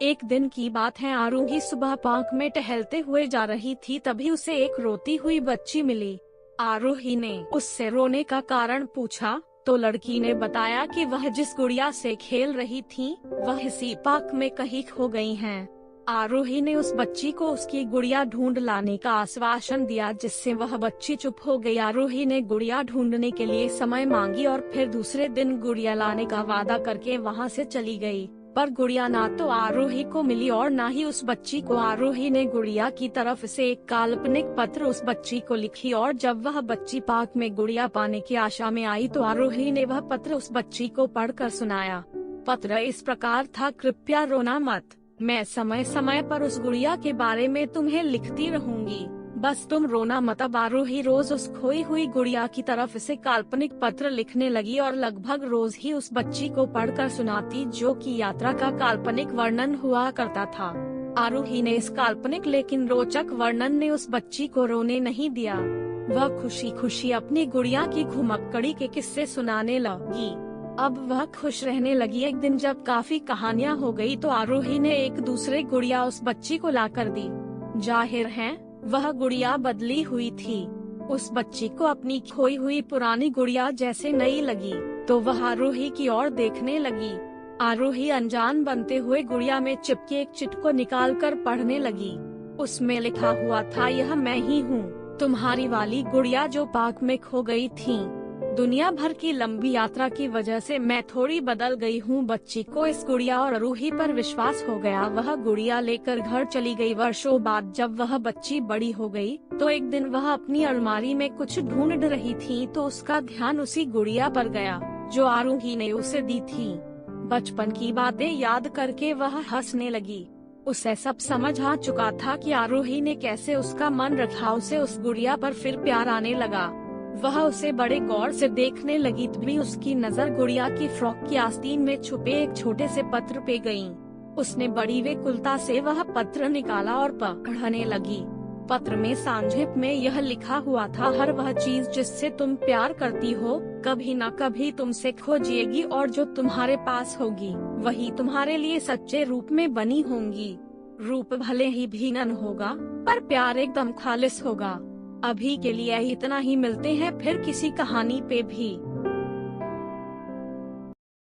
एक दिन की बात है, आरूही सुबह पार्क में टहलते हुए जा रही थी, तभी उसे एक रोती हुई बच्ची मिली। आरूही ने उससे रोने का कारण पूछा तो लड़की ने बताया कि वह जिस गुड़िया से खेल रही थी वह इसी पार्क में कहीं खो गई हैं। आरूही ने उस बच्ची को उसकी गुड़िया ढूंढ लाने का आश्वासन दिया, जिससे वह बच्ची चुप हो गई। आरूही ने गुड़िया ढूंढने के लिए समय मांगी और फिर दूसरे दिन गुड़िया लाने का वादा करके वहां से चली गई। पर गुड़िया ना तो आरूही को मिली और ना ही उस बच्ची को। आरूही ने गुड़िया की तरफ से एक काल्पनिक पत्र उस बच्ची को लिखी और जब वह बच्ची पार्क में गुड़िया पाने की आशा में आई तो आरूही ने वह पत्र उस बच्ची को पढ़कर सुनाया। पत्र इस प्रकार था, कृपया रोना मत, मैं समय समय पर उस गुड़िया के बारे में तुम्हें लिखती रहूंगी, बस तुम रोना मत। अब आरूही रोज उस खोई हुई गुड़िया की तरफ से काल्पनिक पत्र लिखने लगी और लगभग रोज ही उस बच्ची को पढ़कर सुनाती, जो कि यात्रा का काल्पनिक वर्णन हुआ करता था। आरूही ने इस काल्पनिक लेकिन रोचक वर्णन ने उस बच्ची को रोने नहीं दिया। वह खुशी खुशी अपनी गुड़िया की घुमक्कड़ी के किस्से सुनाने लगी। अब वह खुश रहने लगी। एक दिन जब काफी कहानियां हो गई तो आरूही ने एक दूसरे गुड़िया उस बच्ची को लाकर दी। जाहिर है वह गुड़िया बदली हुई थी। उस बच्ची को अपनी खोई हुई पुरानी गुड़िया जैसे नई लगी तो वह आरूही की ओर देखने लगी। आरूही अनजान बनते हुए गुड़िया में चिपकी एक चिट को निकाल कर पढ़ने लगी। उसमें लिखा हुआ था, यह मैं ही हूँ, तुम्हारी वाली गुड़िया जो पार्क में खो गई थी। दुनिया भर की लंबी यात्रा की वजह से मैं थोड़ी बदल गई हूँ। बच्ची को इस गुड़िया और आरूही पर विश्वास हो गया। वह गुड़िया लेकर घर चली गई। वर्षों बाद जब वह बच्ची बड़ी हो गई तो एक दिन वह अपनी अलमारी में कुछ ढूंढ रही थी तो उसका ध्यान उसी गुड़िया पर गया जो आरूही ने उसे दी थी। बचपन की बातें याद करके वह हंसने लगी। उसे सब समझ आ चुका था कि आरूही ने कैसे उसका मन रखा। उसे उस गुड़िया पर फिर प्यार आने लगा। वह उसे बड़े गौर से देखने लगी, तभी उसकी नजर गुड़िया की फ्रॉक की आस्तीन में छुपे एक छोटे से पत्र पे गई। उसने बड़ी व्याकुलता से वह पत्र निकाला और पढ़ने लगी। पत्र में संक्षेप में यह लिखा हुआ था, हर वह चीज जिससे तुम प्यार करती हो कभी न कभी तुमसे खो जाएगी और जो तुम्हारे पास होगी वही तुम्हारे लिए सच्चे रूप में बनी होंगी। रूप भले ही भिन्न होगा पर प्यार एकदम खालिस होगा। अभी के लिए इतना ही, मिलते हैं फिर किसी कहानी पे भी।